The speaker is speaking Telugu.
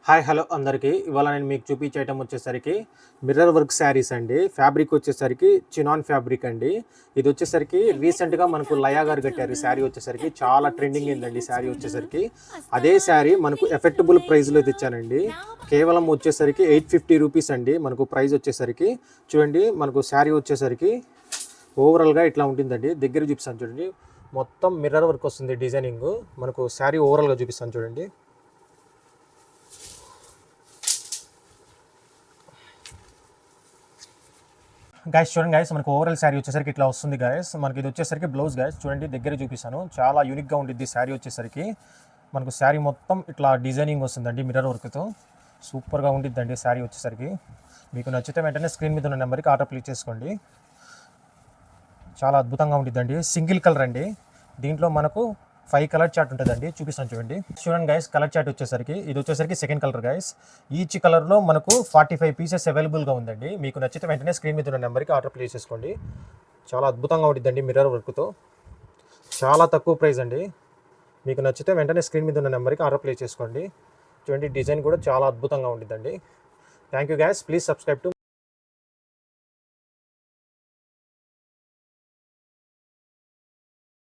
హాయ్ హలో అందరికీ ఇవాళ నేను మీకు చూపించే ఐటమ్ వచ్చేసరికి మిర్రర్ వర్క్ శారీస్ అండి. ఫ్యాబ్రిక్ వచ్చేసరికి చినాన్ ఫ్యాబ్రిక్ అండి. ఇది వచ్చేసరికి రీసెంట్గా మనకు లయా గారు కట్టారు. శారీ వచ్చేసరికి చాలా ట్రెండింగ్ అయిందండి. శారీ వచ్చేసరికి అదే శారీ మనకు ఎఫెక్టబుల్ ప్రైస్లో తెచ్చానండి. కేవలం వచ్చేసరికి 850 రూపీస్ అండి. మనకు ప్రైస్ వచ్చేసరికి చూడండి, మనకు శారీ వచ్చేసరికి ఓవరాల్గా ఇట్లా ఉంటుందండి. దగ్గర చూపిస్తాను చూడండి, మొత్తం మిర్రర్ వర్క్ వస్తుంది డిజైనింగ్. మనకు శారీ ఓవరాల్గా చూపిస్తాను చూడండి. గైస్ చూడండి గైస్, మనకు ఓవరాల్ శారీ వచ్చేసరికి ఇట్లా వస్తుంది గైస్. మనకి ఇది వచ్చేసరికి బ్లౌజ్ గైస్. చూడండి దగ్గర చూపిస్తాను, చాలా యూనిక్గా ఉంటుంది శారీ వచ్చేసరికి. మనకు శారీ మొత్తం ఇట్లా డిజైనింగ్ వస్తుందండి మిర్రర్ వర్క్తో. సూపర్గా ఉండిద్దండి శారీ వచ్చేసరికి. మీకు నచ్చితే వెంటనే స్క్రీన్ మీద ఉన్న నెంబర్కి ఆర్డర్ ప్లేస్ చేసుకోండి. చాలా అద్భుతంగా ఉంటుందండి. సింగిల్ కలర్ అండి. దీంట్లో మనకు 5 కలర్ చార్ట్ ఉంటుందండి. చూపిస్తాను చూడండి. చూడండి గైస్, కలర్ చార్ట్ వచ్చేసరికి ఇది వచ్చేసరికి సెకండ్ కలర్ గైస్. ఈచ్ కలర్లో మనకు 45 పీసెస్ అవైలబుల్గా ఉందండి. మీకు నచ్చితే వెంటనే స్క్రీన్ మీద ఉన్న నెంబర్కి ఆర్డర్ ప్లేస్ చేసుకోండి. చాలా అద్భుతంగా ఉంటుందండి మిర్రర్ వర్క్తో. చాలా తక్కువ ప్రైస్ అండి. మీకు నచ్చితే వెంటనే స్క్రీన్ మీద ఉన్న నెంబర్కి ఆర్డర్ ప్లేస్ చేసుకోండి. చూడండి, డిజైన్ కూడా చాలా అద్భుతంగా ఉంటుందండి. Thank you guys, please subscribe to